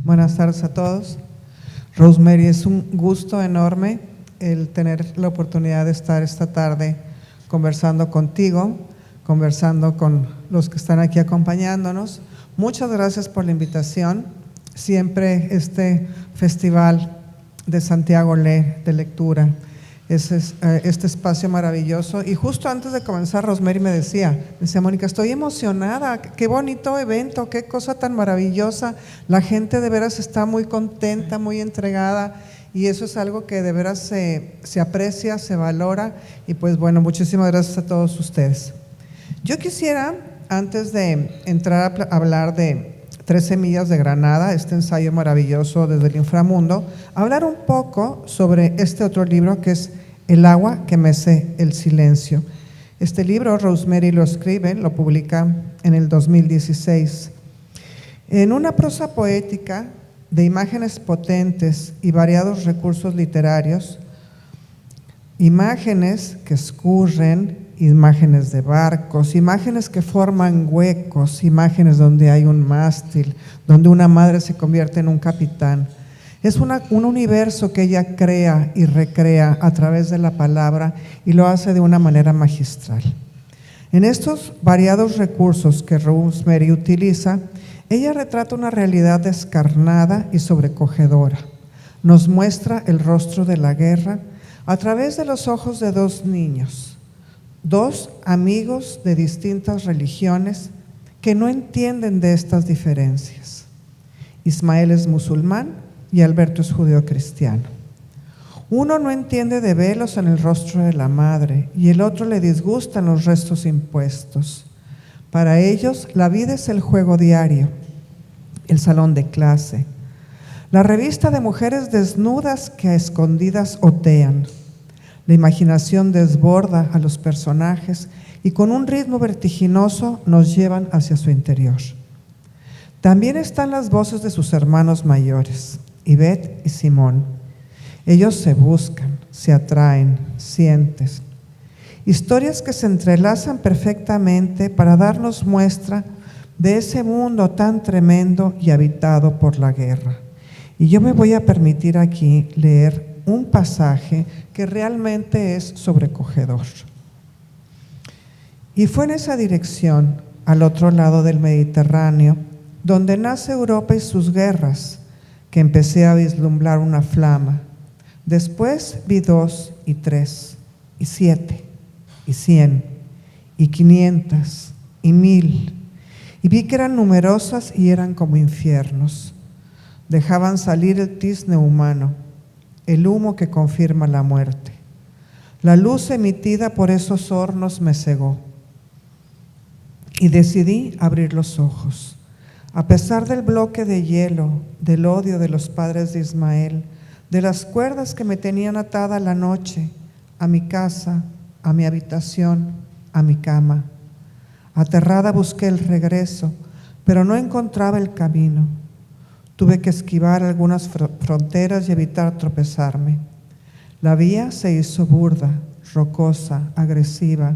Buenas tardes a todos. Rosemary, es un gusto enorme el tener la oportunidad de estar esta tarde conversando contigo, conversando con los que están aquí acompañándonos. Muchas gracias por la invitación. Siempre este festival de Santiago Lee de lectura es este espacio maravilloso. Y justo antes de comenzar, Rosemary me decía, Mónica, estoy emocionada, qué bonito evento, qué cosa tan maravillosa. La gente de veras está muy contenta, muy entregada, y eso es algo que de veras se aprecia, se valora. Y pues bueno, muchísimas gracias a todos ustedes. Yo quisiera, antes de entrar a hablar de 13 millas de Granada, este ensayo maravilloso desde el inframundo, hablar un poco sobre este otro libro que es El agua que mece el silencio. Este libro Rosemary lo escribe, lo publica en el 2016. En una prosa poética de imágenes potentes y variados recursos literarios, imágenes que escurren, imágenes de barcos, imágenes que forman huecos, imágenes donde hay un mástil, donde una madre se convierte en un capitán. Es un universo que ella crea y recrea a través de la palabra y lo hace de una manera magistral. En estos variados recursos que Rosemary utiliza, ella retrata una realidad descarnada y sobrecogedora. Nos muestra el rostro de la guerra a través de los ojos de dos niños, dos amigos de distintas religiones que no entienden de estas diferencias. Ismael es musulmán y Alberto es judío cristiano. Uno no entiende de velos en el rostro de la madre y el otro le disgustan los restos impuestos. Para ellos, la vida es el juego diario, el salón de clase, la revista de mujeres desnudas que a escondidas otean. La imaginación desborda a los personajes y con un ritmo vertiginoso nos llevan hacia su interior. También están las voces de sus hermanos mayores, Ivette y Simón. Ellos se buscan, se atraen, sienten. Historias que se entrelazan perfectamente para darnos muestra de ese mundo tan tremendo y habitado por la guerra. Y yo me voy a permitir aquí leer un pasaje que realmente es sobrecogedor. Y fue en esa dirección, al otro lado del Mediterráneo, donde nace Europa y sus guerras, que empecé a vislumbrar una flama. Después vi 2 y 3 y 7 y 100 y 500 y 1000, y vi que eran numerosas y eran como infiernos. Dejaban salir el tizne humano, el humo que confirma la muerte. La luz emitida por esos hornos me cegó y decidí abrir los ojos. A pesar del bloque de hielo, del odio de los padres de Ismael, de las cuerdas que me tenían atada la noche, a mi casa, a mi habitación, a mi cama. Aterrada busqué el regreso, pero no encontraba el camino. Tuve que esquivar algunas fronteras y evitar tropezarme. La vía se hizo burda, rocosa, agresiva.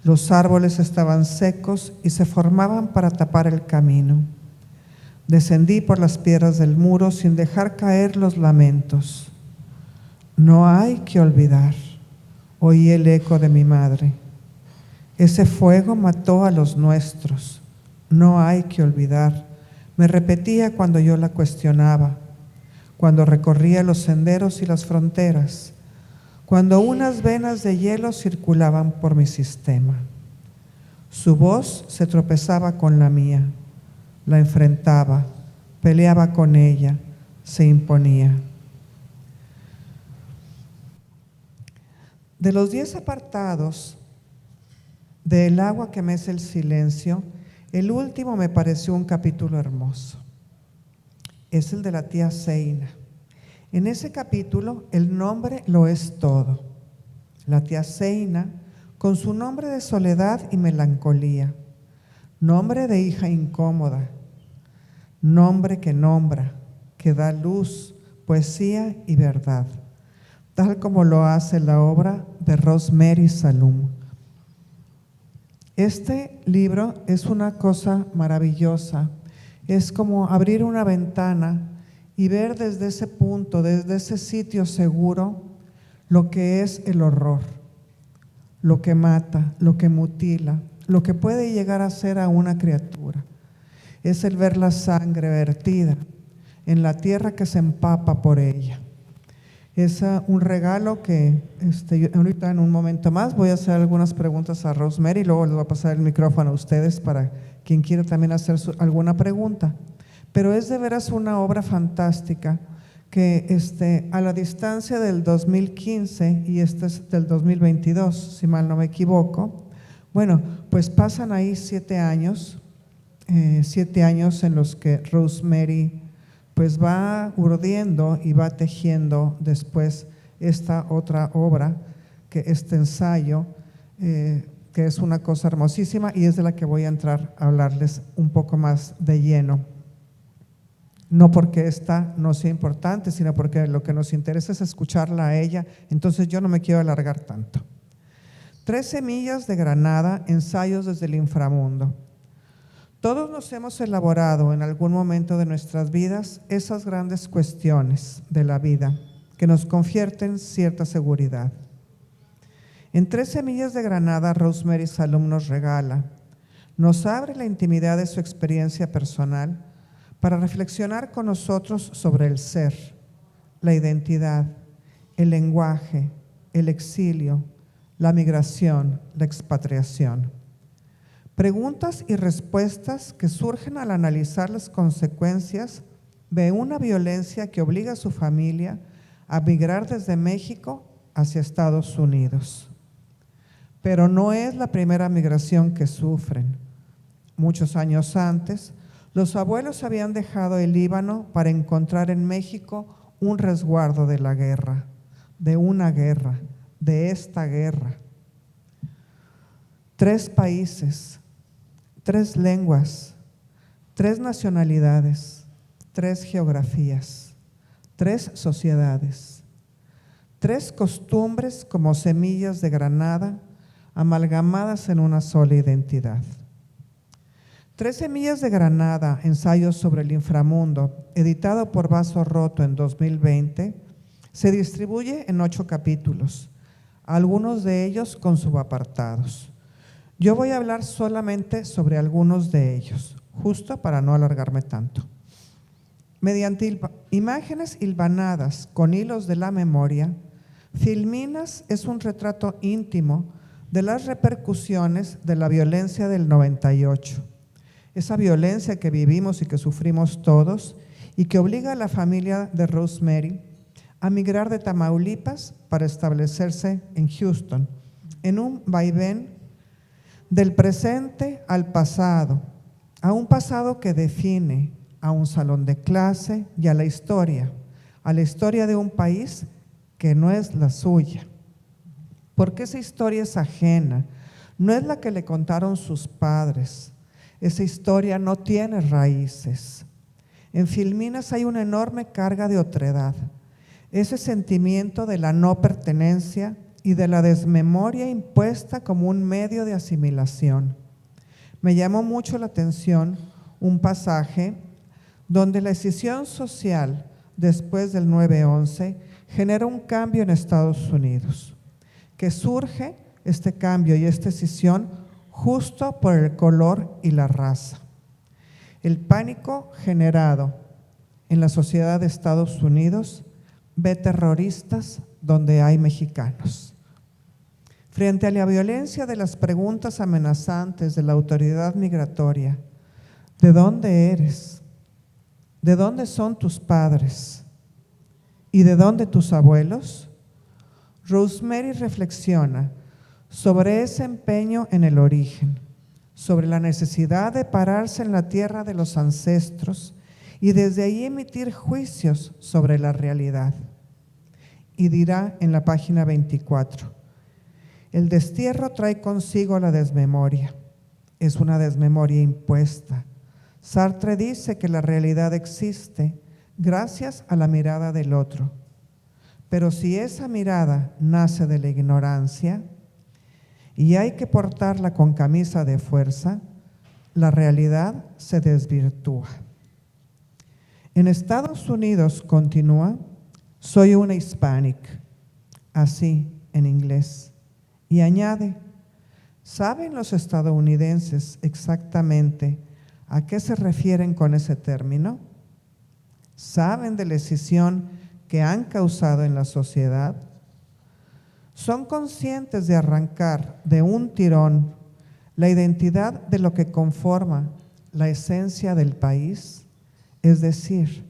Los árboles estaban secos y se formaban para tapar el camino. Descendí por las piedras del muro sin dejar caer los lamentos. No hay que olvidar, oí el eco de mi madre. Ese fuego mató a los nuestros. No hay que olvidar. Me repetía cuando yo la cuestionaba, cuando recorría los senderos y las fronteras, cuando unas venas de hielo circulaban por mi sistema. Su voz se tropezaba con la mía, la enfrentaba, peleaba con ella, se imponía. De los 10 apartados del agua que mece el silencio, el último me pareció un capítulo hermoso. Es el de la tía Zeina. En ese capítulo el nombre lo es todo. La tía Zeina, con su nombre de soledad y melancolía, nombre de hija incómoda, nombre que nombra, que da luz, poesía y verdad, tal como lo hace la obra de Rosemary Salum. Este libro es una cosa maravillosa. Es como abrir una ventana y ver desde ese punto, desde ese sitio seguro, lo que es el horror, lo que mata, lo que mutila, lo que puede llegar a ser a una criatura. Es el ver la sangre vertida en la tierra que se empapa por ella. Es un regalo que ahorita en un momento más voy a hacer algunas preguntas a Rosemary y luego les voy a pasar el micrófono a ustedes para quien quiera también hacer alguna pregunta. Pero es de veras una obra fantástica que a la distancia del 2015 y este es del 2022, si mal no me equivoco, bueno, pues pasan ahí 7 años, 7 años en los que Rosemary pues va urdiendo y va tejiendo después esta otra obra, que este ensayo, que es una cosa hermosísima y es de la que voy a entrar a hablarles un poco más de lleno. No porque esta no sea importante, sino porque lo que nos interesa es escucharla a ella, entonces yo no me quiero alargar tanto. 3 semillas de granada, ensayos desde el inframundo. Todos nos hemos elaborado en algún momento de nuestras vidas esas grandes cuestiones de la vida que nos confierten cierta seguridad. En 3 semillas de granada, Rosemary Salum nos regala, nos abre la intimidad de su experiencia personal para reflexionar con nosotros sobre el ser, la identidad, el lenguaje, el exilio, la migración, la expatriación. Preguntas y respuestas que surgen al analizar las consecuencias de una violencia que obliga a su familia a migrar desde México hacia Estados Unidos. Pero no es la primera migración que sufren. Muchos años antes, los abuelos habían dejado el Líbano para encontrar en México un resguardo de la guerra, de una guerra, de esta guerra. 3 países, 3 lenguas, 3 nacionalidades, 3 geografías, 3 sociedades, 3 costumbres como semillas de granada amalgamadas en una sola identidad. 3 semillas de granada, ensayos sobre el inframundo, editado por Vaso Roto en 2020, se distribuye en 8 capítulos, algunos de ellos con subapartados. Yo voy a hablar solamente sobre algunos de ellos, justo para no alargarme tanto. Mediante imágenes hilvanadas con hilos de la memoria, Filminas es un retrato íntimo de las repercusiones de la violencia del 98. Esa violencia que vivimos y que sufrimos todos y que obliga a la familia de Rosemary a migrar de Tamaulipas para establecerse en Houston, en un vaivén del presente al pasado, a un pasado que define a un salón de clase y a la historia de un país que no es la suya. Porque esa historia es ajena, no es la que le contaron sus padres. Esa historia no tiene raíces. En Filminas hay una enorme carga de otredad, ese sentimiento de la no pertenencia y de la desmemoria impuesta como un medio de asimilación. Me llamó mucho la atención un pasaje donde la escisión social después del 9/11 genera un cambio en Estados Unidos, que surge este cambio y esta escisión justo por el color y la raza. El pánico generado en la sociedad de Estados Unidos ve terroristas donde hay mexicanos. Frente a la violencia de las preguntas amenazantes de la autoridad migratoria, ¿de dónde eres? ¿De dónde son tus padres? ¿Y de dónde tus abuelos? Rosemary reflexiona sobre ese empeño en el origen, sobre la necesidad de pararse en la tierra de los ancestros y desde ahí emitir juicios sobre la realidad. Y dirá en la página 24, el destierro trae consigo la desmemoria, es una desmemoria impuesta. Sartre dice que la realidad existe gracias a la mirada del otro, pero si esa mirada nace de la ignorancia, y hay que portarla con camisa de fuerza, la realidad se desvirtúa. En Estados Unidos, continúa, soy una hispanic, así en inglés. Y añade, ¿saben los estadounidenses exactamente a qué se refieren con ese término? ¿Saben de la escisión que han causado en la sociedad? ¿Son conscientes de arrancar de un tirón la identidad de lo que conforma la esencia del país, es decir,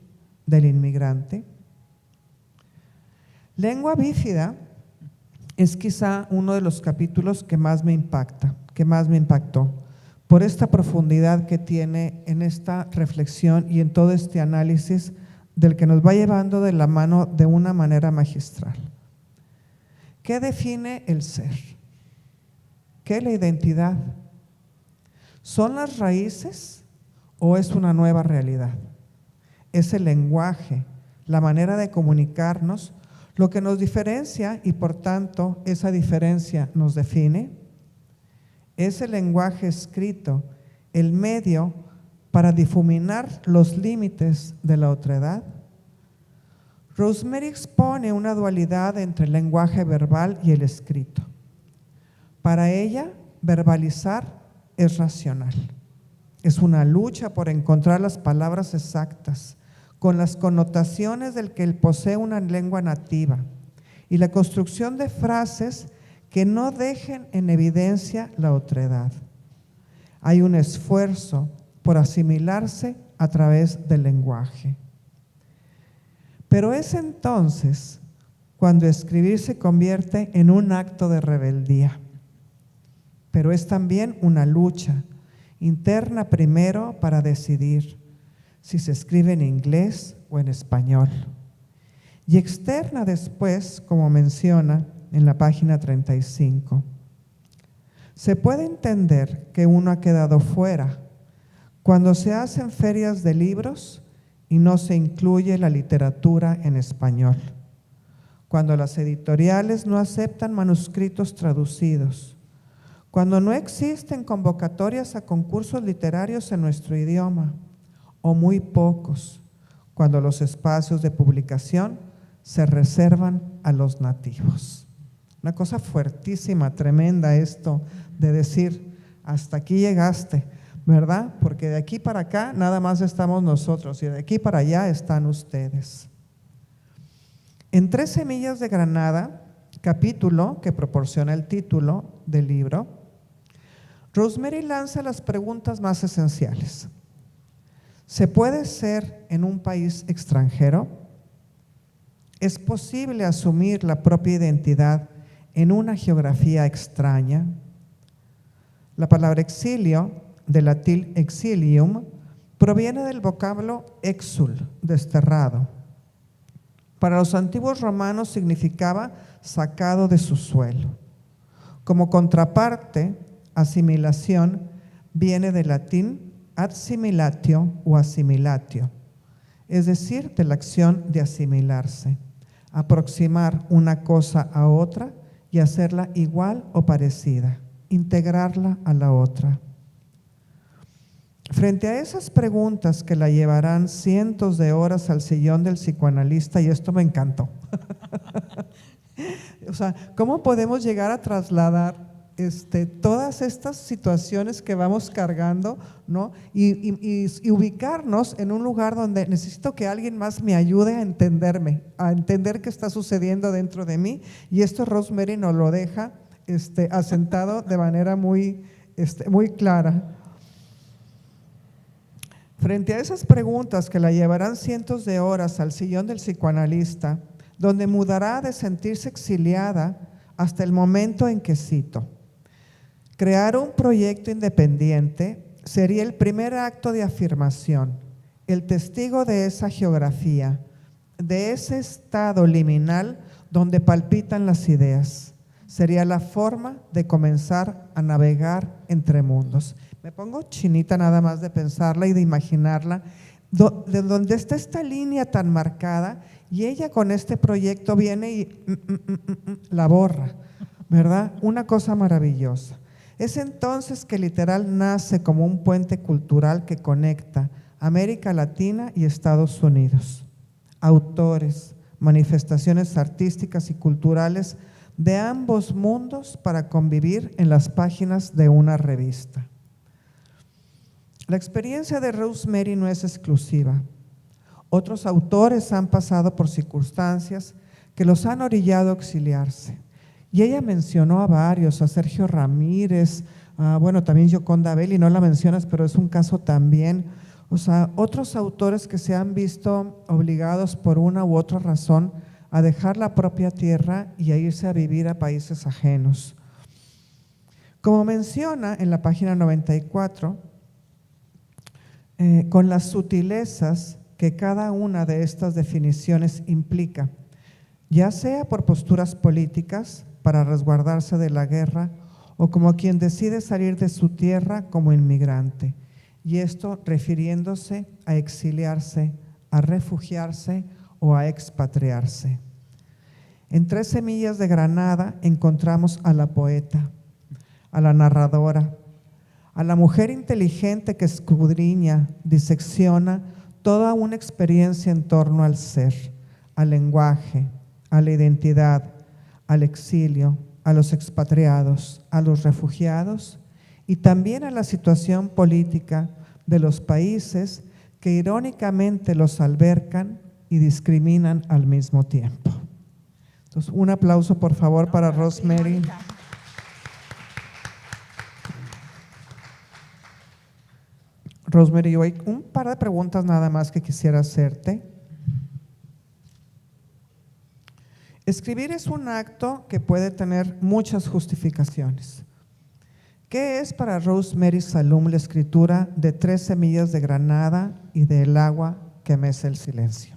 del inmigrante? Lengua bífida es quizá uno de los capítulos que más me impactó, por esta profundidad que tiene en esta reflexión y en todo este análisis del que nos va llevando de la mano de una manera magistral. ¿Qué define el ser? ¿Qué es la identidad? ¿Son las raíces o es una nueva realidad? ¿Es el lenguaje, la manera de comunicarnos, lo que nos diferencia y por tanto esa diferencia nos define? ¿Es el lenguaje escrito el medio para difuminar los límites de la otredad? Rosemary expone una dualidad entre el lenguaje verbal y el escrito. Para ella, verbalizar es racional. Es una lucha por encontrar las palabras exactas, con las connotaciones del que posee una lengua nativa y la construcción de frases que no dejen en evidencia la otredad. Hay un esfuerzo por asimilarse a través del lenguaje. Pero es entonces cuando escribir se convierte en un acto de rebeldía. Pero es también una lucha interna primero para decidir si se escribe en inglés o en español, y externa después, como menciona en la página 35. Se puede entender que uno ha quedado fuera cuando se hacen ferias de libros y no se incluye la literatura en español, cuando las editoriales no aceptan manuscritos traducidos, cuando no existen convocatorias a concursos literarios en nuestro idioma, o muy pocos, cuando los espacios de publicación se reservan a los nativos. Una cosa fuertísima, tremenda esto de decir, hasta aquí llegaste, ¿verdad? Porque de aquí para acá nada más estamos nosotros y de aquí para allá están ustedes. En 3 semillas de granada, capítulo que proporciona el título del libro, Rosemary lanza las preguntas más esenciales. ¿Se puede ser en un país extranjero? ¿Es posible asumir la propia identidad en una geografía extraña? La palabra exilio, del latín exilium, proviene del vocablo exul, desterrado. Para los antiguos romanos significaba sacado de su suelo. Como contraparte, asimilación viene del latín assimilatio o assimilatio, es decir, de la acción de asimilarse, aproximar una cosa a otra y hacerla igual o parecida, integrarla a la otra. Frente a esas preguntas que la llevarán cientos de horas al sillón del psicoanalista, y esto me encantó, o sea, ¿cómo podemos llegar a trasladar todas estas situaciones que vamos cargando, ¿no? Y ubicarnos en un lugar donde necesito que alguien más me ayude a entenderme, a entender qué está sucediendo dentro de mí? Y esto Rosemary nos lo deja asentado de manera muy clara. Frente a esas preguntas que la llevarán cientos de horas al sillón del psicoanalista, donde mudará de sentirse exiliada hasta el momento en que, cito, crear un proyecto independiente sería el primer acto de afirmación, el testigo de esa geografía, de ese estado liminal donde palpitan las ideas. Sería la forma de comenzar a navegar entre mundos. Me pongo chinita nada más de pensarla y de imaginarla, de donde está esta línea tan marcada, y ella con este proyecto viene y la borra, ¿verdad? Una cosa maravillosa. Es entonces que literal nace como un puente cultural que conecta América Latina y Estados Unidos. Autores, manifestaciones artísticas y culturales de ambos mundos para convivir en las páginas de una revista. La experiencia de Rosemary no es exclusiva. Otros autores han pasado por circunstancias que los han orillado a exiliarse. Y ella mencionó a varios, a Sergio Ramírez, también Gioconda Belli, no la mencionas, pero es un caso también. O sea, otros autores que se han visto obligados por una u otra razón a dejar la propia tierra y a irse a vivir a países ajenos. Como menciona en la página 94, con las sutilezas que cada una de estas definiciones implica, ya sea por posturas políticas para resguardarse de la guerra o como quien decide salir de su tierra como inmigrante, y esto refiriéndose a exiliarse, a refugiarse o a expatriarse. En 3 semillas de Granada encontramos a la poeta, a la narradora, a la mujer inteligente que escudriña, disecciona toda una experiencia en torno al ser, al lenguaje, a la identidad, al exilio, a los expatriados, a los refugiados y también a la situación política de los países que irónicamente los albercan y discriminan al mismo tiempo. Entonces, un aplauso por favor para Rosemary. Rosemary, hay un par de preguntas nada más que quisiera hacerte. Escribir es un acto que puede tener muchas justificaciones. ¿Qué es para Rosemary Salum la escritura de 3 semillas de Granada y del agua que mece el silencio?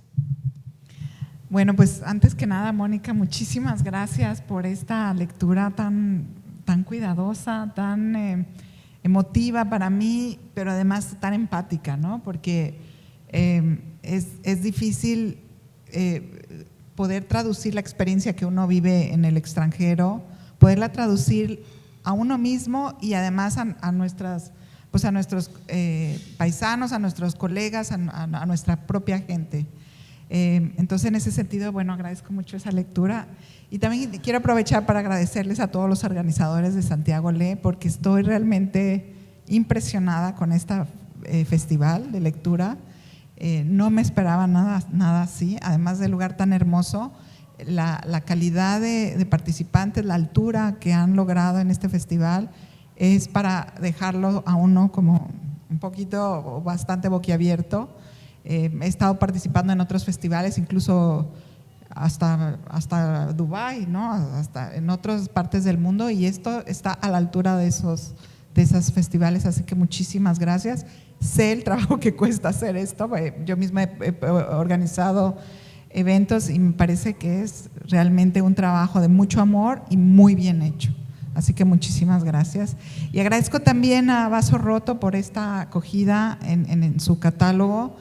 Bueno, pues antes que nada, Mónica, muchísimas gracias por esta lectura tan cuidadosa, tan emotiva para mí, pero además tan empática, ¿no? Porque es difícil poder traducir la experiencia que uno vive en el extranjero, poderla traducir a uno mismo y además a nuestros paisanos, a nuestros colegas, a nuestra propia gente. Entonces, en ese sentido, bueno, agradezco mucho esa lectura y también quiero aprovechar para agradecerles a todos los organizadores de Santiago Lee, porque estoy realmente impresionada con este festival de lectura. No me esperaba nada así, además del lugar tan hermoso, la calidad de participantes, la altura que han logrado en este festival es para dejarlo a uno como un poquito o bastante boquiabierto. He estado participando en otros festivales, incluso hasta Dubái, ¿no? Hasta en otras partes del mundo, y esto está a la altura de esos festivales, así que muchísimas gracias. Sé el trabajo que cuesta hacer esto, yo misma he organizado eventos y me parece que es realmente un trabajo de mucho amor y muy bien hecho. Así que muchísimas gracias. Y agradezco también a Vaso Roto por esta acogida en su catálogo.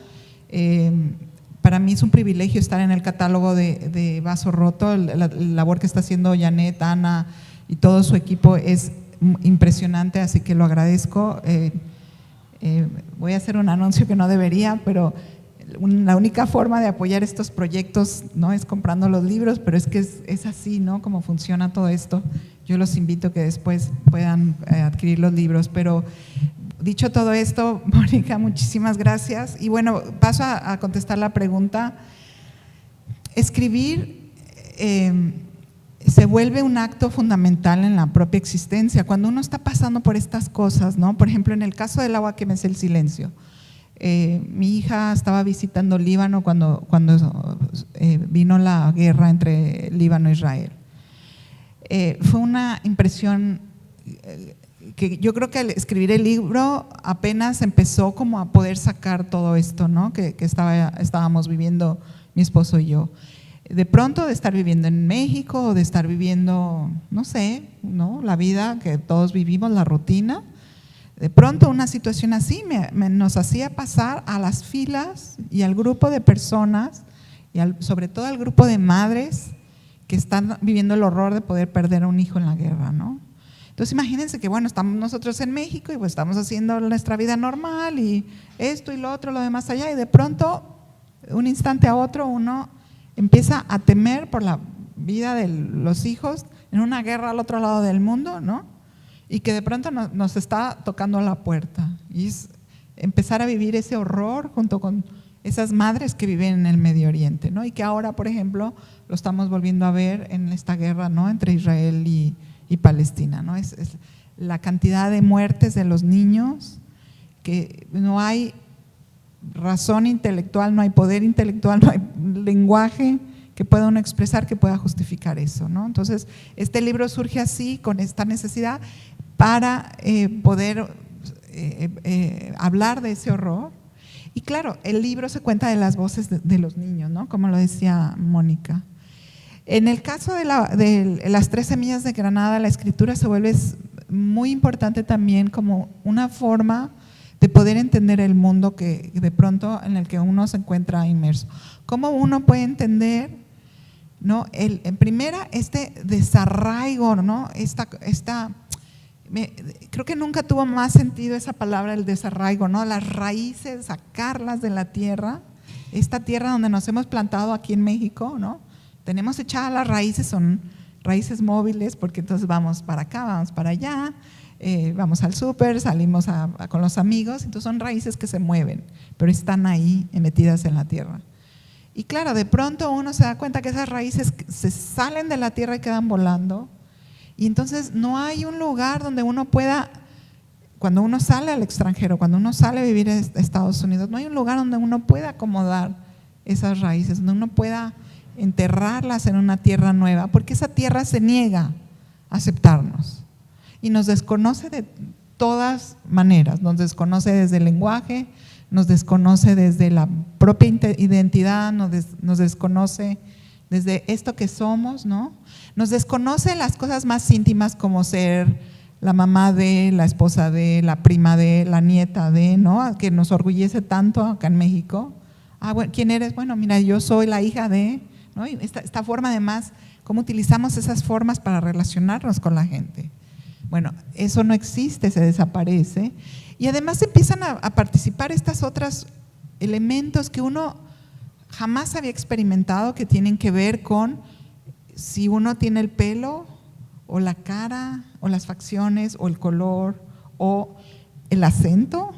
Para mí es un privilegio estar en el catálogo de Vaso Roto. La labor que está haciendo Janet, Ana y todo su equipo es impresionante, así que lo agradezco. Voy a hacer un anuncio que no debería, pero la única forma de apoyar estos proyectos no es comprando los libros, pero es que es así, ¿no? Como funciona todo esto. Yo los invito a que después puedan adquirir los libros, pero dicho todo esto, Mónica, muchísimas gracias. Y bueno, paso a contestar la pregunta. Escribir se vuelve un acto fundamental en la propia existencia. Cuando uno está pasando por estas cosas, ¿no? Por ejemplo, en el caso del agua que mece el silencio. Mi hija estaba visitando Líbano cuando vino la guerra entre Líbano e Israel. Fue una impresión que yo creo que al escribir el libro apenas empezó como a poder sacar todo esto, ¿no? que estábamos viviendo mi esposo y yo. De pronto de estar viviendo en México o de estar viviendo, no sé, ¿no? La vida que todos vivimos, la rutina, de pronto una situación así nos hacía pasar a las filas y al grupo de personas y sobre todo al grupo de madres que están viviendo el horror de poder perder a un hijo en la guerra, ¿no? Entonces imagínense que bueno, estamos nosotros en México y pues estamos haciendo nuestra vida normal y esto y lo otro, lo demás allá, y de pronto, un instante a otro, uno empieza a temer por la vida de los hijos en una guerra al otro lado del mundo, ¿no? Y que de pronto nos está tocando la puerta. Y es empezar a vivir ese horror junto con esas madres que viven en el Medio Oriente, ¿no? Y que ahora, por ejemplo, lo estamos volviendo a ver en esta guerra, ¿no?, entre Israel y Palestina, ¿no? Es la cantidad de muertes de los niños, que no hay razón intelectual, no hay poder intelectual, no hay lenguaje que pueda uno expresar que pueda justificar eso, ¿no? Entonces, este libro surge así, con esta necesidad, para poder hablar de ese horror. Y claro, el libro se cuenta de las voces de los niños, ¿no?, como lo decía Mónica. En el caso de las 3 semillas de Granada, la escritura se vuelve muy importante también como una forma de poder entender el mundo que de pronto en el que uno se encuentra inmerso. ¿Cómo uno puede entender, ¿no?, en primera, este desarraigo, ¿no?, creo que nunca tuvo más sentido esa palabra, el desarraigo, ¿no?, las raíces, sacarlas de la tierra, esta tierra donde nos hemos plantado aquí en México, ¿no? Tenemos echadas las raíces, son raíces móviles, porque entonces vamos para acá, vamos para allá, vamos al súper, salimos con los amigos, entonces son raíces que se mueven, pero están ahí metidas en la tierra. Y claro, de pronto uno se da cuenta que esas raíces se salen de la tierra y quedan volando, y entonces no hay un lugar donde uno pueda, cuando uno sale al extranjero, cuando uno sale a vivir en Estados Unidos, no hay un lugar donde uno pueda acomodar esas raíces, donde uno pueda enterrarlas en una tierra nueva, porque esa tierra se niega a aceptarnos y nos desconoce de todas maneras, nos desconoce desde el lenguaje, nos desconoce desde la propia identidad, nos desconoce desde esto que somos, ¿no? Nos desconoce las cosas más íntimas, como ser la mamá de, la esposa de, la prima de, la nieta de, ¿no?, que nos orgullece tanto acá en México. Bueno, ¿quién eres? Bueno, mira, yo soy la hija de, ¿no? Y esta forma, además, cómo utilizamos esas formas para relacionarnos con la gente. Bueno, eso no existe, se desaparece. Y además empiezan a participar estos otros elementos que uno jamás había experimentado, que tienen que ver con si uno tiene el pelo, o la cara, o las facciones, o el color, o el acento,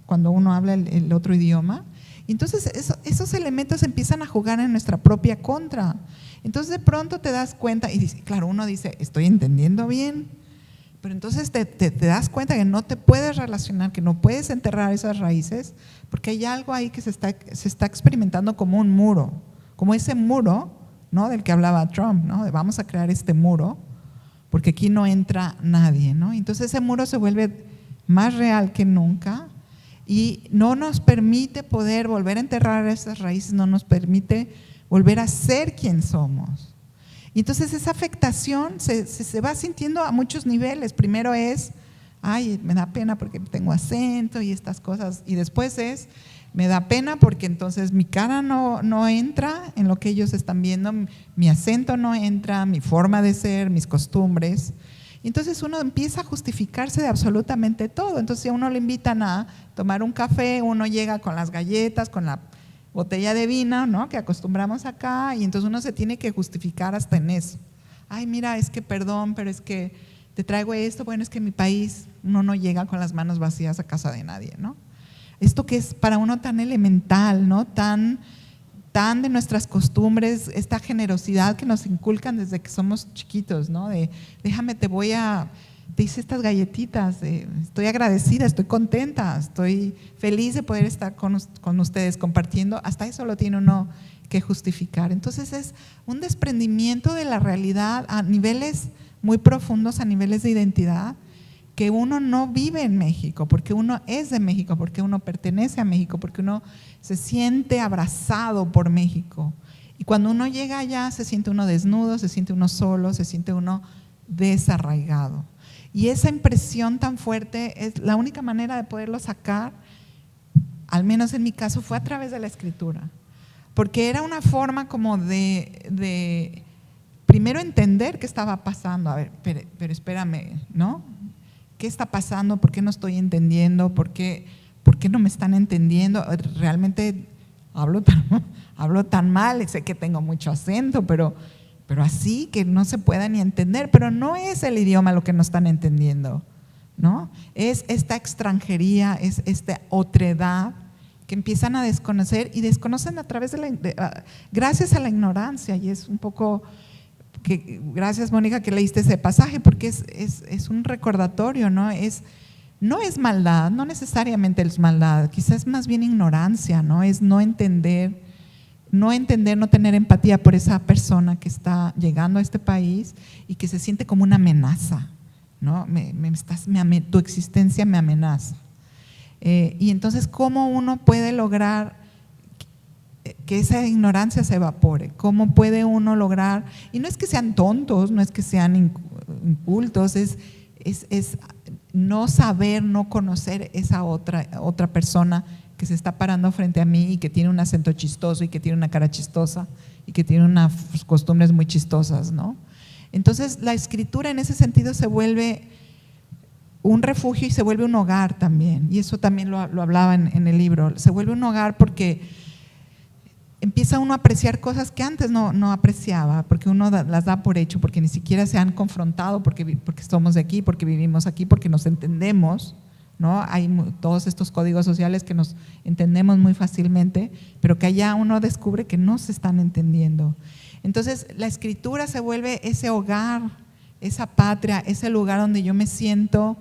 cuando uno habla el otro idioma. Entonces esos elementos empiezan a jugar en nuestra propia contra. Entonces de pronto te das cuenta, y claro, uno dice, estoy entendiendo bien, pero entonces te das cuenta que no te puedes relacionar, que no puedes enterrar esas raíces, porque hay algo ahí que se está experimentando como un muro, como ese muro, ¿no?, del que hablaba Trump, ¿no?, de vamos a crear este muro, porque aquí no entra nadie, ¿no? Entonces ese muro se vuelve más real que nunca, y no nos permite poder volver a enterrar esas raíces, no nos permite volver a ser quien somos. Y entonces esa afectación se va sintiendo a muchos niveles. Primero es, ay, me da pena porque tengo acento y estas cosas, y después es, me da pena porque entonces mi cara no entra en lo que ellos están viendo, mi acento no entra, mi forma de ser, mis costumbres. Y entonces uno empieza a justificarse de absolutamente todo. Entonces si a uno le invitan a tomar un café, uno llega con las galletas, con la botella de vino, ¿no?, que acostumbramos acá, y entonces uno se tiene que justificar hasta en eso. Ay, mira, es que perdón, pero es que te traigo esto, bueno, es que en mi país uno no llega con las manos vacías a casa de nadie, ¿no? Esto que es para uno tan elemental, ¿no?, tan de nuestras costumbres, esta generosidad que nos inculcan desde que somos chiquitos, ¿no?, de déjame, te hice estas galletitas, estoy agradecida, estoy contenta, estoy feliz de poder estar con ustedes compartiendo. Hasta eso lo tiene uno que justificar. Entonces es un desprendimiento de la realidad a niveles muy profundos, a niveles de identidad, que uno no vive en México, porque uno es de México, porque uno pertenece a México, porque uno se siente abrazado por México. Y cuando uno llega allá se siente uno desnudo, se siente uno solo, se siente uno desarraigado. Y esa impresión tan fuerte es la única manera de poderlo sacar, al menos en mi caso, fue a través de la escritura, porque era una forma como de primero entender qué estaba pasando. A ver, pero espérame, ¿no? ¿Qué está pasando? ¿Por qué no estoy entendiendo? ¿Por qué no me están entendiendo? Realmente hablo tan mal, sé que tengo mucho acento, pero así que no se pueda ni entender. Pero no es el idioma lo que no están entendiendo, ¿no? Es esta extranjería, es esta otredad que empiezan a desconocer y desconocen a través gracias a la ignorancia. Y es un poco gracias, Mónica, que leíste ese pasaje, porque es un recordatorio, ¿no? No es maldad, no necesariamente es maldad, quizás más bien ignorancia, ¿no? Es no entender, no tener empatía por esa persona que está llegando a este país y que se siente como una amenaza, ¿no? Tu existencia me amenaza. Y entonces, ¿cómo uno puede lograr que esa ignorancia se evapore? ¿Cómo puede uno lograr? Y no es que sean tontos, no es que sean incultos, es no saber, no conocer esa otra persona que se está parando frente a mí y que tiene un acento chistoso y que tiene una cara chistosa y que tiene unas costumbres muy chistosas, ¿no? Entonces la escritura en ese sentido se vuelve un refugio y se vuelve un hogar también, y eso también lo hablaba en el libro. Se vuelve un hogar porque empieza uno a apreciar cosas que antes no apreciaba, porque uno las da por hecho, porque ni siquiera se han confrontado, porque somos de aquí, porque vivimos aquí, porque nos entendemos, ¿no? Hay todos estos códigos sociales que nos entendemos muy fácilmente, pero que allá uno descubre que no se están entendiendo. Entonces la escritura se vuelve ese hogar, esa patria, ese lugar donde yo me siento,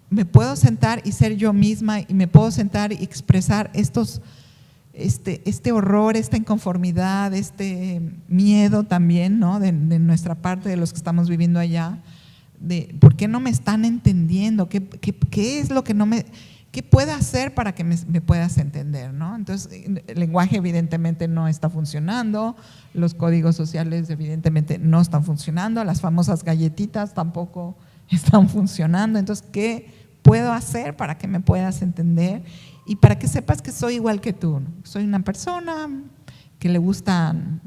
me puedo sentar y ser yo misma, y me puedo sentar y expresar este horror, esta inconformidad, este miedo también, ¿no? de nuestra parte, de los que estamos viviendo allá, de por qué no me están entendiendo, qué es lo que qué puedo hacer para que me puedas entender, ¿no? Entonces el lenguaje evidentemente no está funcionando, los códigos sociales evidentemente no están funcionando, las famosas galletitas tampoco están funcionando. Entonces, ¿qué puedo hacer para que me puedas entender? Y para que sepas que soy igual que tú, ¿no? Soy una persona que le gustan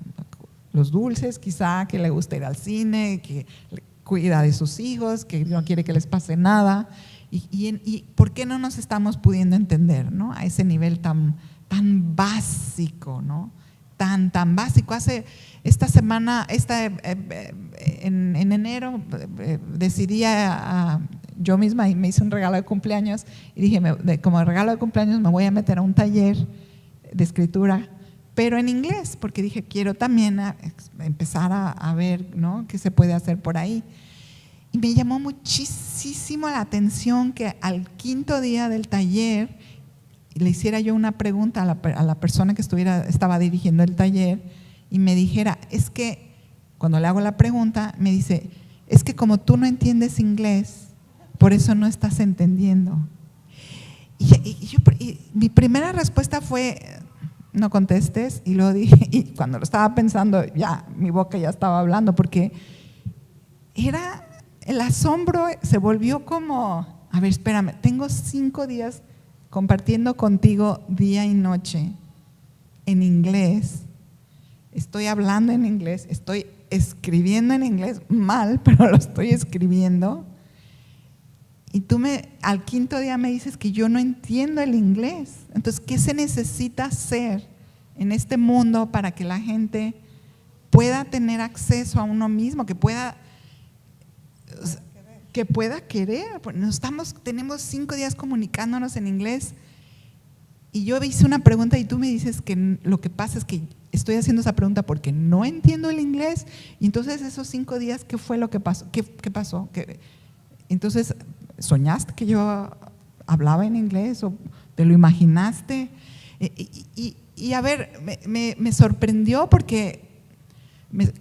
los dulces, quizá, que le gusta ir al cine, que cuida de sus hijos, que no quiere que les pase nada. ¿Y por qué no nos estamos pudiendo entender, ¿no? A ese nivel tan básico, ¿no? Tan básico. Esta semana, en enero, decidí yo misma, y me hice un regalo de cumpleaños y dije, como regalo de cumpleaños me voy a meter a un taller de escritura, pero en inglés, porque dije, quiero también empezar a ver, ¿no?, qué se puede hacer por ahí. Y me llamó muchísimo la atención que al 5.º día del taller le hiciera yo una pregunta a la persona que estaba dirigiendo el taller, y me dijera, es que cuando le hago la pregunta, me dice, es que como tú no entiendes inglés, por eso no estás entendiendo. Y mi primera respuesta fue, no contestes, y luego dije, y cuando lo estaba pensando, ya mi boca ya estaba hablando, porque el asombro se volvió como, a ver, espérame, tengo 5 días compartiendo contigo día y noche en inglés, estoy hablando en inglés, estoy escribiendo en inglés mal, pero lo estoy escribiendo, y tú al 5.º día me dices que yo no entiendo el inglés. Entonces, ¿qué se necesita hacer en este mundo para que la gente pueda tener acceso a uno mismo, que pueda querer? Tenemos 5 días comunicándonos en inglés, y yo hice una pregunta y tú me dices que lo que pasa es que estoy haciendo esa pregunta porque no entiendo el inglés. Y entonces esos 5 días, ¿qué fue lo que pasó? ¿Qué pasó? Entonces, ¿soñaste que yo hablaba en inglés o te lo imaginaste? Y a ver, me sorprendió porque,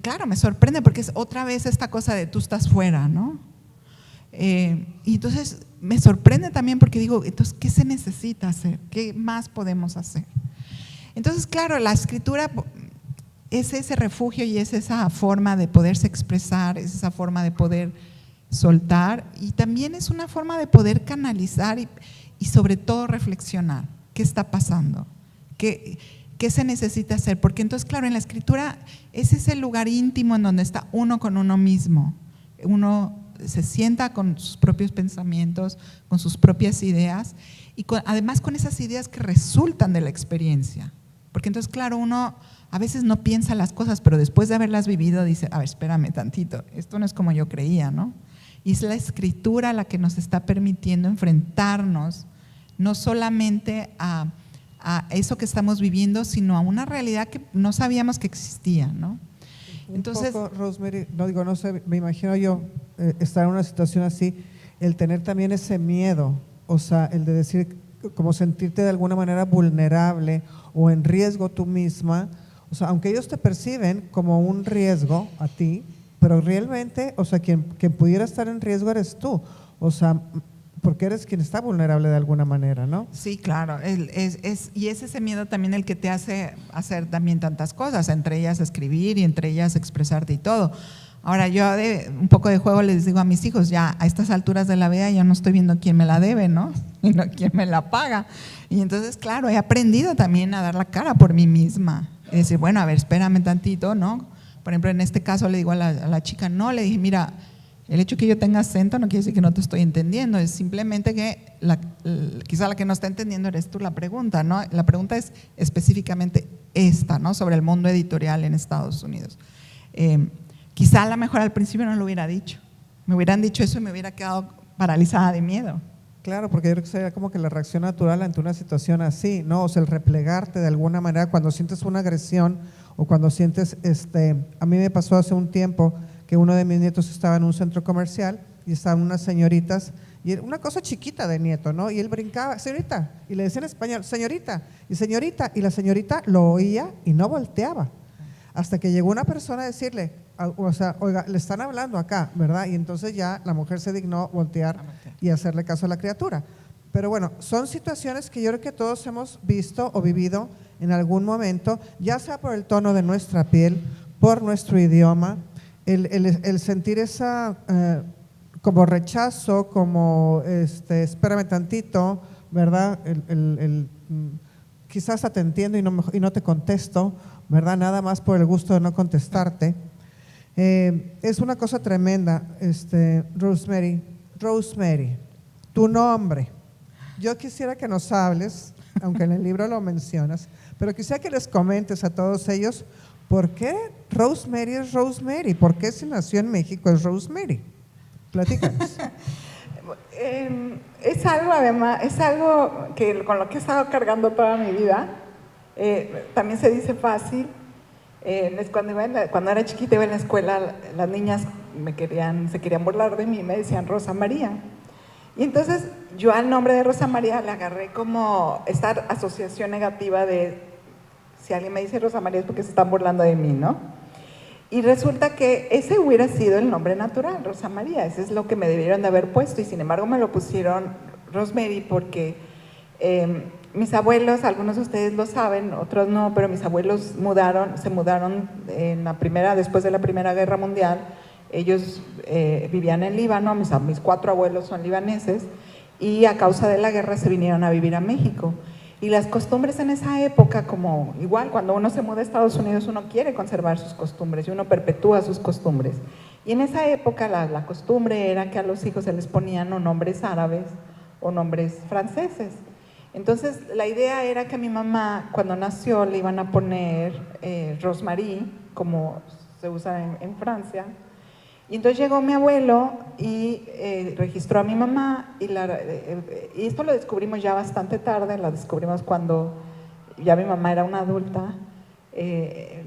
claro, me sorprende porque es otra vez esta cosa de tú estás fuera, ¿no? Y entonces me sorprende también porque digo, entonces, ¿qué se necesita hacer? ¿Qué más podemos hacer? Entonces, claro, la escritura es ese refugio y es esa forma de poderse expresar, es esa forma de poder soltar, y también es una forma de poder canalizar y sobre todo reflexionar. ¿Qué está pasando? ¿Qué ¿Qué se necesita hacer? Porque entonces, claro, en la escritura es ese lugar íntimo en donde está uno con uno mismo. Uno se sienta con sus propios pensamientos, con sus propias ideas y además con esas ideas que resultan de la experiencia. Porque entonces, claro, uno a veces no piensa las cosas, pero después de haberlas vivido dice, a ver, espérame tantito, esto no es como yo creía, ¿no? Y es la escritura la que nos está permitiendo enfrentarnos no solamente a eso que estamos viviendo, sino a una realidad que no sabíamos que existía, ¿no? Entonces, un poco, Rosemary, no sé, me imagino yo estar en una situación así, el tener también ese miedo, o sea, el de decir, como sentirte de alguna manera vulnerable o en riesgo tú misma, o sea, aunque ellos te perciben como un riesgo a ti, pero realmente, o sea, quien pudiera estar en riesgo eres tú, o sea, porque eres quien está vulnerable de alguna manera, ¿no? Sí, claro, y es ese miedo también el que te hace hacer también tantas cosas, entre ellas escribir y entre ellas expresarte y todo. Ahora yo un poco de juego les digo a mis hijos, ya a estas alturas de la vida ya no estoy viendo quién me la debe, ¿no? Sino quién me la paga. Y entonces, claro, he aprendido también a dar la cara por mí misma. Es decir, bueno, a ver, espérame tantito, ¿no? Por ejemplo, en este caso le digo a la chica, no, le dije, mira, el hecho que yo tenga acento no quiere decir que no te estoy entendiendo, es simplemente que quizá la que no está entendiendo eres tú la pregunta, ¿no? La pregunta es específicamente esta, ¿no? Sobre el mundo editorial en Estados Unidos. Quizá a lo mejor al principio no lo hubiera dicho, me hubieran dicho eso y me hubiera quedado paralizada de miedo. Claro, porque yo creo que sería como que la reacción natural ante una situación así, ¿no? O sea, el replegarte de alguna manera cuando sientes una agresión o cuando sientes, a mí me pasó hace un tiempo que uno de mis nietos estaba en un centro comercial y estaban unas señoritas, y era una cosa chiquita de nieto, ¿no? Y él brincaba, señorita, y le decía en español, señorita, y la señorita lo oía y no volteaba. Hasta que llegó una persona a decirle, o sea, oiga, le están hablando acá, ¿verdad? Y entonces ya la mujer se dignó voltear y hacerle caso a la criatura. Pero bueno, son situaciones que yo creo que todos hemos visto o vivido en algún momento, ya sea por el tono de nuestra piel, por nuestro idioma, el sentir esa como rechazo, como espérame tantito, ¿verdad? Quizás hasta te entiendo y no te contesto, ¿verdad? Nada más por el gusto de no contestarte. Es una cosa tremenda, Rosemary, tu nombre. Yo quisiera que nos hables, aunque en el libro lo mencionas, pero quisiera que les comentes a todos ellos por qué Rosemary es Rosemary, por qué si nació en México es Rosemary. Platícanos. Es algo, además, es algo que con lo que he estado cargando toda mi vida. También se dice fácil. Cuando era chiquita iba en la escuela, las niñas se querían burlar de mí, me decían Rosa María. Y entonces yo al nombre de Rosa María le agarré como esta asociación negativa de si alguien me dice Rosa María es porque se están burlando de mí, ¿no? Y resulta que ese hubiera sido el nombre natural, Rosa María, ese es lo que me debieron de haber puesto y sin embargo me lo pusieron Rosemary porque mis abuelos, algunos de ustedes lo saben, otros no, pero mis abuelos se mudaron después de la Primera Guerra Mundial. Ellos vivían en Líbano, mis 4 abuelos son libaneses y a causa de la guerra se vinieron a vivir a México. Y las costumbres en esa época, como igual cuando uno se muda a Estados Unidos uno quiere conservar sus costumbres y uno perpetúa sus costumbres. Y en esa época la costumbre era que a los hijos se les ponían o nombres árabes o nombres franceses. Entonces la idea era que a mi mamá cuando nació le iban a poner Rosemary, como se usa en Francia. Y entonces llegó mi abuelo y registró a mi mamá y esto lo descubrimos ya bastante tarde, lo descubrimos cuando ya mi mamá era una adulta.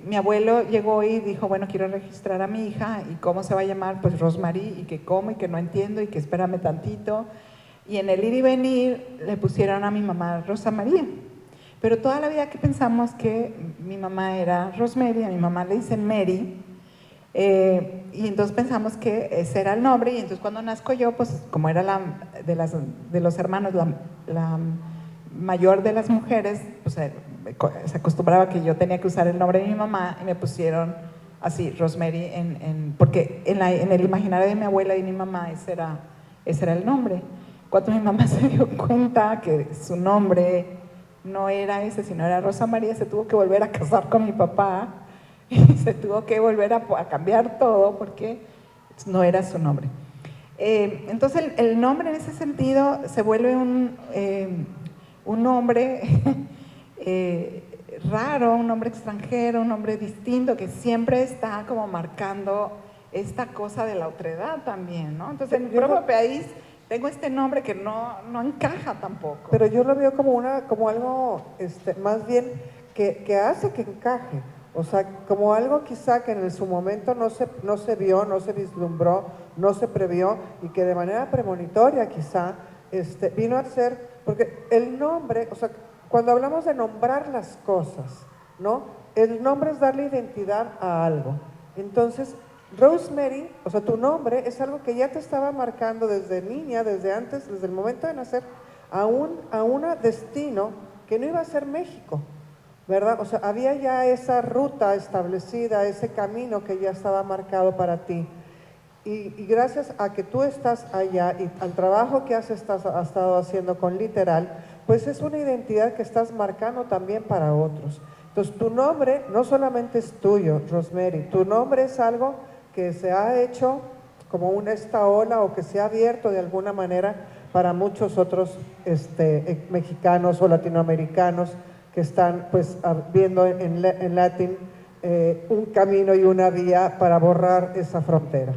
Mi abuelo llegó y dijo, bueno, quiero registrar a mi hija y ¿cómo se va a llamar? Pues Rosemary, y que cómo y que no entiendo y que espérame tantito. Y en el ir y venir le pusieron a mi mamá Rosa María. Pero toda la vida que pensamos que mi mamá era Rosemary, a mi mamá le dicen Mary. Y entonces pensamos que ese era el nombre y entonces cuando nazco yo, pues como era de los hermanos la mayor de las mujeres, pues se acostumbraba que yo tenía que usar el nombre de mi mamá y me pusieron así, Rosemary, porque en el imaginario de mi abuela y mi mamá ese era el nombre. Cuando mi mamá se dio cuenta que su nombre no era ese, sino era Rosa María, se tuvo que volver a casar con mi papá y se tuvo que volver a cambiar todo porque no era su nombre. Entonces el nombre en ese sentido se vuelve un nombre raro, un nombre extranjero, un nombre distinto que siempre está como marcando esta cosa de la otredad también, ¿no? Entonces en mi propio país tengo este nombre que no encaja tampoco. Pero yo lo veo como algo más bien que hace que encaje. O sea, como algo quizá que en su momento no se vio, no se vislumbró, no se previó y que de manera premonitoria quizá vino a ser, porque el nombre, o sea, cuando hablamos de nombrar las cosas, ¿no? El nombre es darle identidad a algo. Entonces, Rosemary, o sea, tu nombre es algo que ya te estaba marcando desde niña, desde antes, desde el momento de nacer, a un destino que no iba a ser México, ¿verdad? O sea, había ya esa ruta establecida, ese camino que ya estaba marcado para ti. Y gracias a que tú estás allá y al trabajo que has estado haciendo con Literal, pues es una identidad que estás marcando también para otros. Entonces, tu nombre no solamente es tuyo, Rosemary, tu nombre es algo que se ha hecho como esta ola o que se ha abierto de alguna manera para muchos otros mexicanos o latinoamericanos que están pues viendo en Latin un camino y una vía para borrar esa frontera.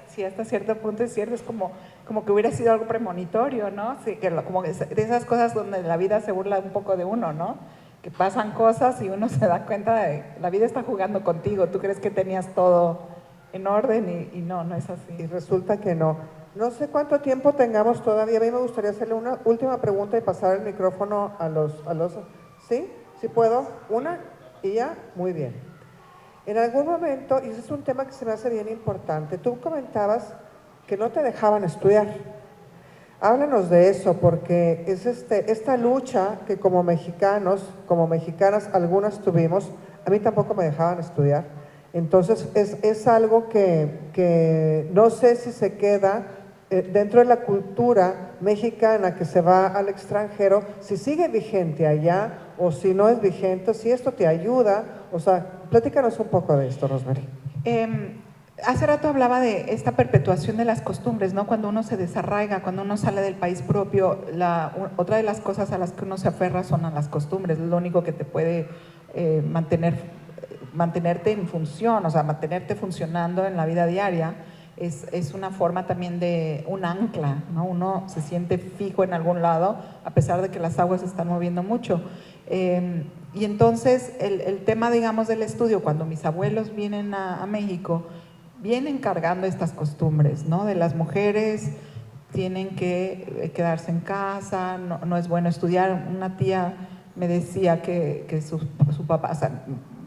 Sí, hasta cierto punto es cierto, es como que hubiera sido algo premonitorio, ¿no? Sí, como de esas cosas donde la vida se burla un poco de uno, ¿no? Que pasan cosas y uno se da cuenta de la vida está jugando contigo, tú crees que tenías todo en orden y no es así. Y resulta que no. No sé cuánto tiempo tengamos todavía, a mí me gustaría hacerle una última pregunta y pasar el micrófono a los ¿sí? ¿Sí puedo? ¿Una? ¿Y ya? Muy bien. En algún momento, y ese es un tema que se me hace bien importante, tú comentabas que no te dejaban estudiar. Háblanos de eso, porque es esta lucha que como mexicanos, como mexicanas, algunas tuvimos. A mí tampoco me dejaban estudiar. Entonces, es algo que no sé si se queda dentro de la cultura mexicana que se va al extranjero, si sigue vigente allá o si no es vigente, si esto te ayuda. O sea, platícanos un poco de esto, Rosemary. Hace rato hablaba de esta perpetuación de las costumbres, ¿no? Cuando uno se desarraiga, cuando uno sale del país propio, otra de las cosas a las que uno se aferra son a las costumbres, es lo único que te puede mantenerte en función, o sea, mantenerte funcionando en la vida diaria. Es una forma también de un ancla, ¿no? Uno se siente fijo en algún lado a pesar de que las aguas se están moviendo mucho. Y entonces el tema, digamos, del estudio, cuando mis abuelos vienen a México, vienen cargando estas costumbres, ¿no? De las mujeres tienen que quedarse en casa, no es bueno estudiar. Una tía me decía que su papá, o sea,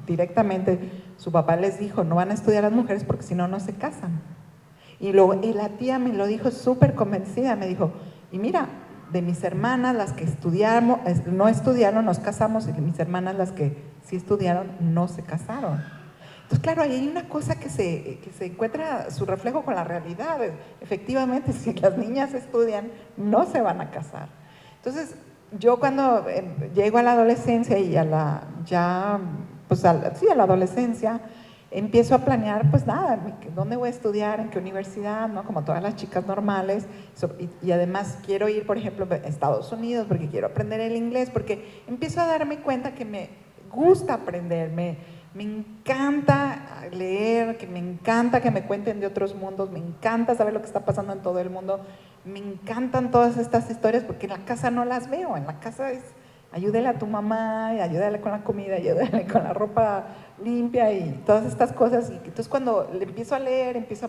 directamente su papá les dijo, no van a estudiar las mujeres porque si no, no se casan. Y la tía me lo dijo súper convencida, me dijo, y mira, de mis hermanas, las que estudiamos, no estudiaron, nos casamos, y de mis hermanas, las que sí estudiaron, no se casaron. Entonces, claro, ahí hay una cosa que se encuentra su reflejo con la realidad. Efectivamente, si las niñas estudian, no se van a casar. Entonces, yo cuando llego a la adolescencia y a la adolescencia, empiezo a planear, pues nada, ¿dónde voy a estudiar? ¿En qué universidad? ¿No? Como todas las chicas normales. Y además quiero ir, por ejemplo, a Estados Unidos porque quiero aprender el inglés, porque empiezo a darme cuenta que me gusta aprender, me encanta leer, que me encanta que me cuenten de otros mundos, me encanta saber lo que está pasando en todo el mundo, me encantan todas estas historias porque en la casa no las veo, en la casa es ayúdale a tu mamá, ayúdale con la comida, ayúdale con la ropa limpia y todas estas cosas. Y entonces cuando le empiezo a leer, empiezo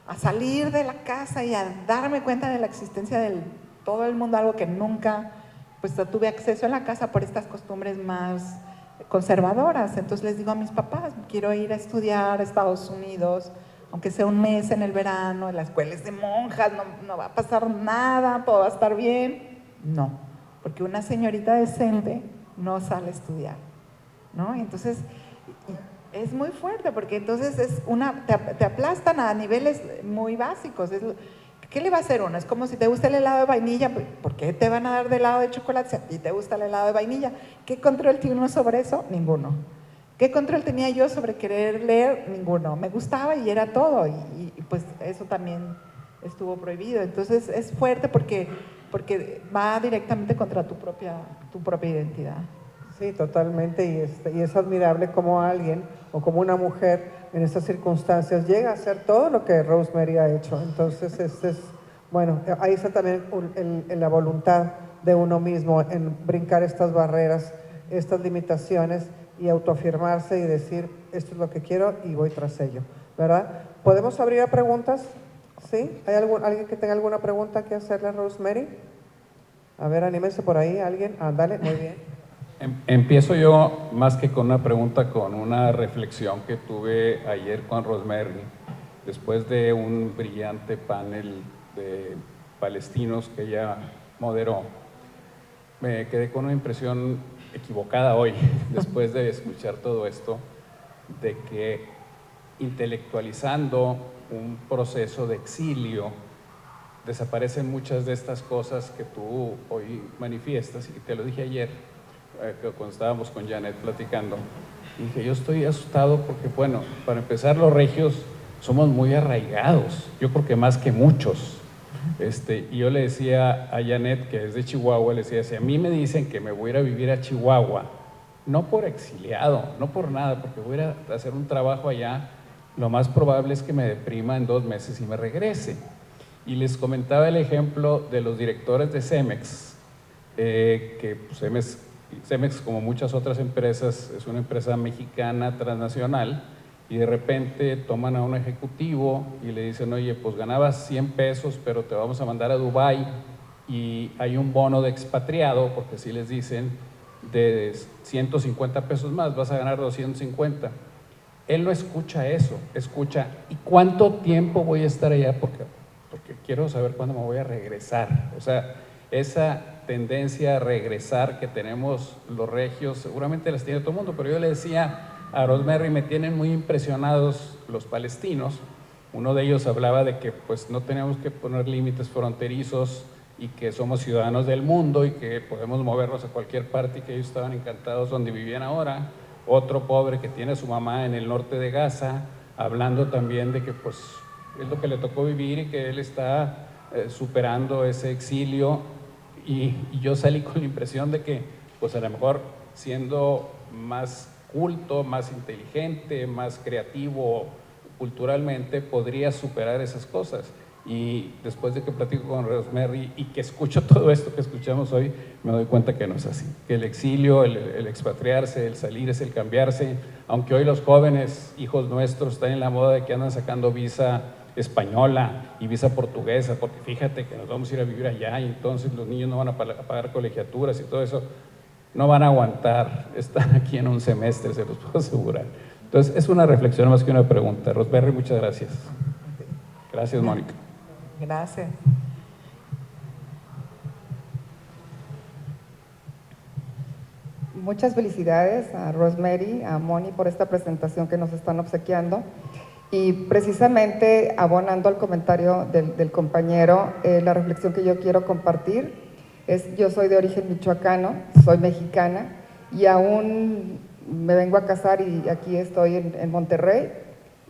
a salir de la casa y a darme cuenta de la existencia de todo el mundo, algo que nunca pues tuve acceso en la casa por estas costumbres más conservadoras. Entonces les digo a mis papás, quiero ir a estudiar a Estados Unidos, aunque sea un mes en el verano, en la escuela es de monjas, no va a pasar nada, todo va a estar bien. No, porque una señorita decente no sale a estudiar, ¿no? Entonces, es muy fuerte, porque entonces te aplastan a niveles muy básicos. ¿qué le va a hacer uno? Es como si te gusta el helado de vainilla, ¿por qué te van a dar de helado de chocolate si a ti te gusta el helado de vainilla? ¿Qué control tiene uno sobre eso? Ninguno. ¿Qué control tenía yo sobre querer leer? Ninguno. Me gustaba y era todo, y pues eso también estuvo prohibido. Entonces es fuerte porque va directamente contra tu propia identidad. Sí, totalmente, y es admirable como alguien o como una mujer en estas circunstancias llega a hacer todo lo que Rosemary ha hecho. Entonces, bueno, ahí está también en la voluntad de uno mismo, en brincar estas barreras, estas limitaciones y autoafirmarse y decir, esto es lo que quiero y voy tras ello, ¿verdad? ¿Podemos abrir a preguntas? ¿Sí? ¿Hay alguien que tenga alguna pregunta que hacerle a Rosemary? A ver, anímense por ahí, alguien. Ándale, muy bien. Empiezo yo, más que con una pregunta, con una reflexión que tuve ayer con Rosemary, después de un brillante panel de palestinos que ella moderó. Me quedé con una impresión equivocada hoy, después de escuchar todo esto, de que intelectualizando un proceso de exilio, desaparecen muchas de estas cosas que tú hoy manifiestas, y te lo dije ayer, cuando estábamos con Janet platicando. Y dije, yo estoy asustado porque, bueno, para empezar, los regios somos muy arraigados, yo creo que más que muchos. Y yo le decía a Janet, que es de Chihuahua, le decía, si a mí me dicen que me voy a ir a vivir a Chihuahua, no por exiliado, no por nada, porque voy a ir a hacer un trabajo allá, lo más probable es que me deprima en 2 meses y me regrese. Y les comentaba el ejemplo de los directores de Cemex, que pues, Cemex, como muchas otras empresas, es una empresa mexicana transnacional, y de repente toman a un ejecutivo y le dicen, oye, pues ganabas 100 pesos, pero te vamos a mandar a Dubái y hay un bono de expatriado, porque así les dicen, de 150 pesos más, vas a ganar 250. Él no escucha eso, escucha, ¿y cuánto tiempo voy a estar allá? Porque quiero saber cuándo me voy a regresar. O sea, esa tendencia a regresar que tenemos los regios, seguramente las tiene todo el mundo, pero yo le decía a Rosemary, me tienen muy impresionados los palestinos. Uno de ellos hablaba de que pues no tenemos que poner límites fronterizos y que somos ciudadanos del mundo y que podemos movernos a cualquier parte, y que ellos estaban encantados donde vivían ahora. Otro pobre que tiene a su mamá en el norte de Gaza, hablando también de que pues es lo que le tocó vivir y que él está superando ese exilio. Y yo salí con la impresión de que pues a lo mejor siendo más culto, más inteligente, más creativo culturalmente, podría superar esas cosas. Y después de que platico con Rosemary y que escucho todo esto que escuchamos hoy, me doy cuenta que no es así, que el exilio, el expatriarse, el salir es el cambiarse. Aunque hoy los jóvenes, hijos nuestros, están en la moda de que andan sacando visa española y visa portuguesa, porque fíjate que nos vamos a ir a vivir allá y entonces los niños no van a pagar colegiaturas y todo eso, no van a aguantar estar aquí en un semestre, se los puedo asegurar. Entonces es una reflexión más que una pregunta. Rosemary, muchas gracias. Gracias, Mónica. Gracias. Muchas felicidades a Rosemary, a Moni por esta presentación que nos están obsequiando. Y precisamente abonando al comentario del compañero, la reflexión que yo quiero compartir es, yo soy de origen michoacano, soy mexicana y aún me vengo a casar y aquí estoy en Monterrey,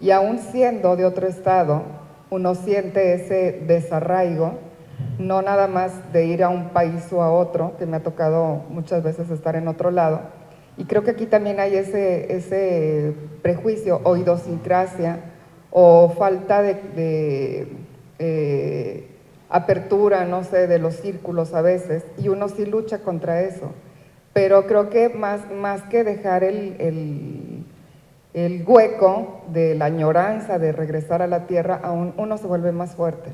y aún siendo de otro estado, uno siente ese desarraigo, no nada más de ir a un país o a otro, que me ha tocado muchas veces estar en otro lado, y creo que aquí también hay ese prejuicio o idiosincrasia o falta de apertura, no sé, de los círculos a veces, y uno sí lucha contra eso, pero creo que más que dejar el hueco de la añoranza de regresar a la tierra, aún uno se vuelve más fuerte.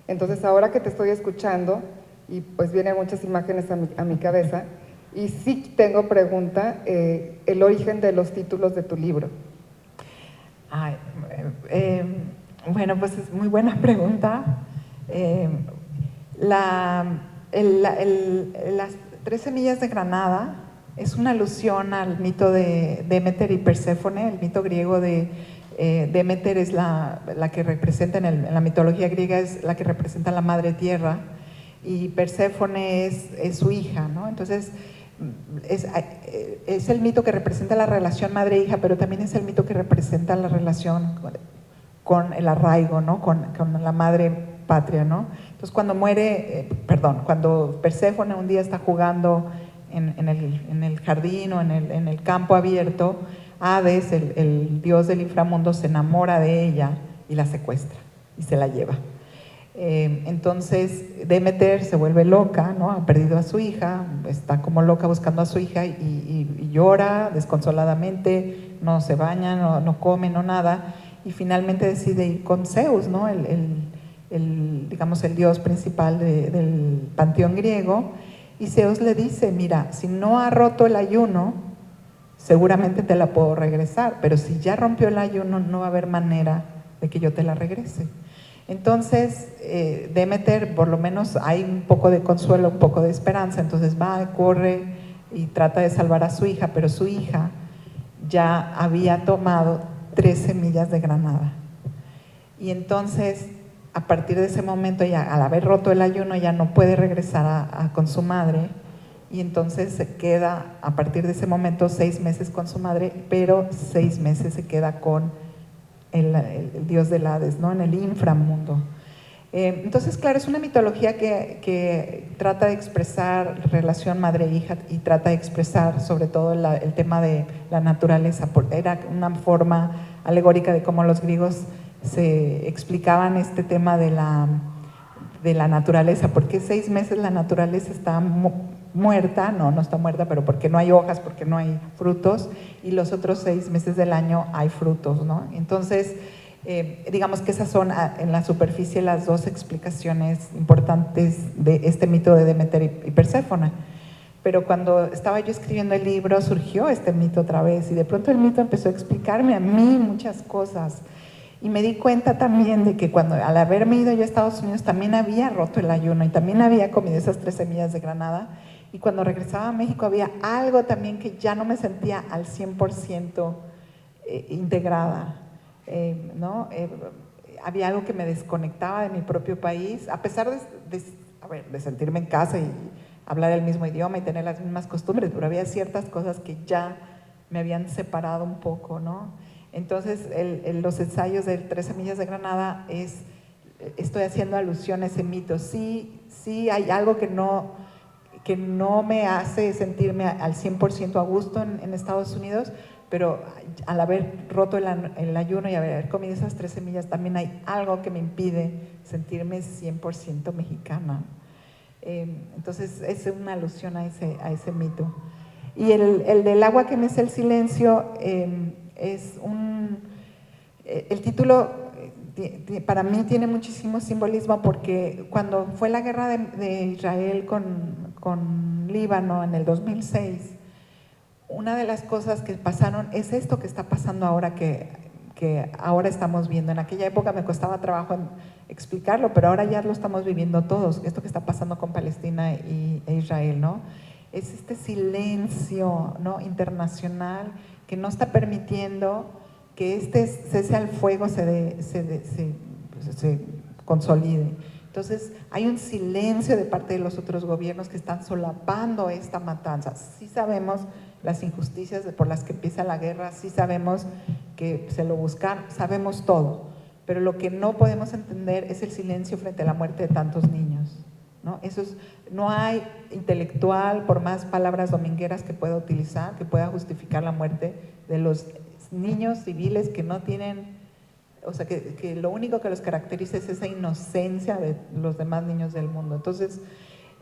Entonces ahora que te estoy escuchando, y pues vienen muchas imágenes a mi cabeza, y sí tengo pregunta, el origen de los títulos de tu libro. Ay, bueno, pues es muy buena pregunta. Las 3 semillas de granada es una alusión al mito de Deméter y Perséfone, el mito griego de Demeter es la que representa en la mitología griega, es la que representa la madre tierra, y Perséfone es su hija, ¿no? Entonces es el mito que representa la relación madre-hija, pero también es el mito que representa la relación con el arraigo, ¿no? Con la madre patria, ¿no? Entonces cuando Perséfone un día está jugando en el jardín o en el campo abierto, Hades, el dios del inframundo, se enamora de ella y la secuestra y se la lleva. Entonces Demeter se vuelve loca, ¿no? Ha perdido a su hija, está como loca buscando a su hija y llora desconsoladamente, no se baña, no come, no nada, y finalmente decide ir con Zeus, ¿no? Digamos el dios principal del panteón griego, y Zeus le dice: mira, si no ha roto el ayuno, seguramente te la puedo regresar, pero si ya rompió el ayuno, no va a haber manera de que yo te la regrese. Entonces, Demeter, por lo menos hay un poco de consuelo, un poco de esperanza, entonces va, corre y trata de salvar a su hija, pero su hija ya había tomado 3 semillas de granada. Y entonces, a partir de ese momento, ya al haber roto el ayuno, ya no puede regresar con su madre, y entonces se queda, a partir de ese momento, 6 meses con su madre, pero 6 meses se queda con el dios del Hades, ¿no? En el inframundo. Entonces, claro, es una mitología que trata de expresar relación madre-hija y trata de expresar sobre todo el tema de la naturaleza. Era una forma alegórica de cómo los griegos se explicaban este tema de la naturaleza. Porque 6 meses la naturaleza está muerta, no está muerta, pero porque no hay hojas, porque no hay frutos, y los otros 6 meses del año hay frutos, ¿no? Entonces, digamos que esas son en la superficie las 2 explicaciones importantes de este mito de Demeter y Perséfone. Pero cuando estaba yo escribiendo el libro, surgió este mito otra vez, y de pronto el mito empezó a explicarme a mí muchas cosas. Y me di cuenta también de que al haberme ido yo a Estados Unidos, también había roto el ayuno y también había comido esas 3 semillas de granada. Y cuando regresaba a México había algo también que ya no me sentía al 100% integrada, ¿no? Había algo que me desconectaba de mi propio país, a pesar de sentirme en casa y hablar el mismo idioma y tener las mismas costumbres, pero había ciertas cosas que ya me habían separado un poco, ¿no? Entonces, los ensayos de 3 semillas de granada estoy haciendo alusión a ese mito. Sí hay algo que no me hace sentirme al 100% a gusto en Estados Unidos, pero al haber roto el ayuno y haber comido esas 3 semillas, también hay algo que me impide sentirme 100% mexicana. Entonces, es una alusión a ese mito. Y el del agua que mece el silencio es el título para mí tiene muchísimo simbolismo, porque cuando fue la guerra de Israel con Líbano en el 2006, una de las cosas que pasaron es esto que está pasando ahora, que ahora estamos viendo. En aquella época me costaba trabajo explicarlo, pero ahora ya lo estamos viviendo todos, esto que está pasando con Palestina e Israel, ¿no? Es este silencio, ¿no?, internacional, que no está permitiendo que este cese al fuego se consolide. Entonces, hay un silencio de parte de los otros gobiernos que están solapando esta matanza. Sí sabemos las injusticias por las que empieza la guerra, sí sabemos que se lo buscan, sabemos todo, pero lo que no podemos entender es el silencio frente a la muerte de tantos niños, ¿no? No hay intelectual, por más palabras domingueras que pueda utilizar, que pueda justificar la muerte de los niños civiles que no tienen, o sea, que lo único que los caracteriza es esa inocencia de los demás niños del mundo. Entonces,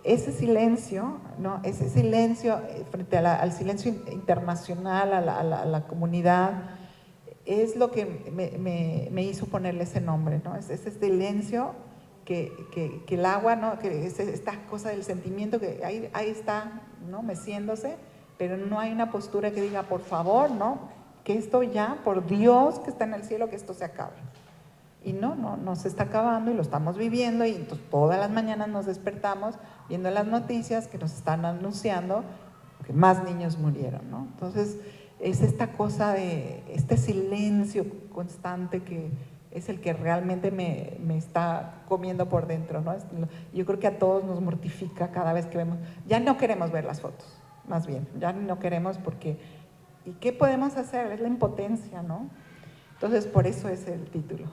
ese silencio, ¿no?, ese silencio frente al silencio internacional, a la comunidad, es lo que me hizo ponerle ese nombre, ¿no? Es ese silencio que el agua, ¿no?, que es esta cosa del sentimiento que ahí está, ¿no?, meciéndose, pero no hay una postura que diga, por favor, ¿no?, que esto ya, por Dios que está en el cielo, que esto se acabe. Y no se está acabando, y lo estamos viviendo, y entonces todas las mañanas nos despertamos viendo las noticias que nos están anunciando que más niños murieron, ¿no? Entonces, es esta cosa de este silencio constante que es el que realmente me está comiendo por dentro, ¿no? Yo creo que a todos nos mortifica cada vez que vemos, ya no queremos ver las fotos, más bien, ya no queremos porque, ¿y qué podemos hacer? Es la impotencia, ¿no? Entonces, por eso es el título.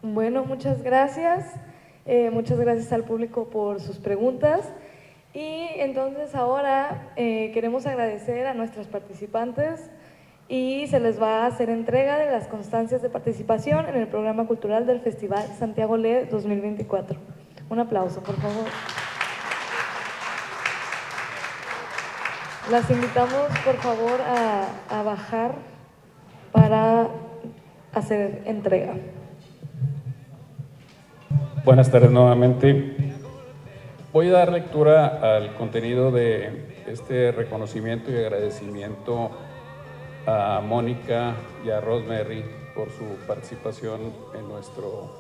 Bueno, muchas gracias. Muchas gracias al público por sus preguntas. Y entonces ahora queremos agradecer a nuestras participantes y se les va a hacer entrega de las constancias de participación en el programa cultural del Festival Santiago Lee 2024. Un aplauso, por favor. Las invitamos, por favor, a bajar para hacer entrega. Buenas tardes nuevamente. Voy a dar lectura al contenido de este reconocimiento y agradecimiento a Mónica y a Rosemary por su participación en nuestro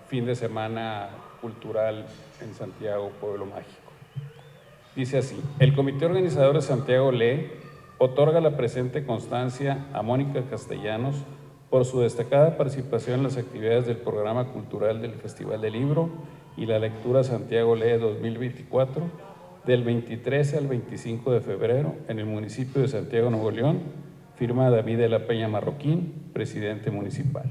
fin de semana cultural en Santiago, Pueblo Mágico. Dice así: el comité organizador de Santiago Lee otorga la presente constancia a Mónica Castellanos por su destacada participación en las actividades del programa cultural del Festival del Libro y la Lectura Santiago Lee 2024, del 23 al 25 de febrero en el municipio de Santiago, Nuevo León, firma David de la Peña Marroquín, presidente municipal.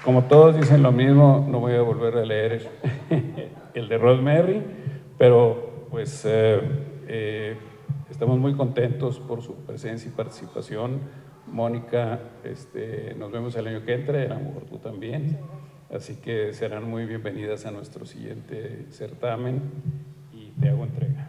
Como todos dicen lo mismo, no voy a volver a leer el de Rosemary, pero pues estamos muy contentos por su presencia y participación. Mónica, nos vemos el año que entra, a lo mejor tú también, así que serán muy bienvenidas a nuestro siguiente certamen y te hago entrega.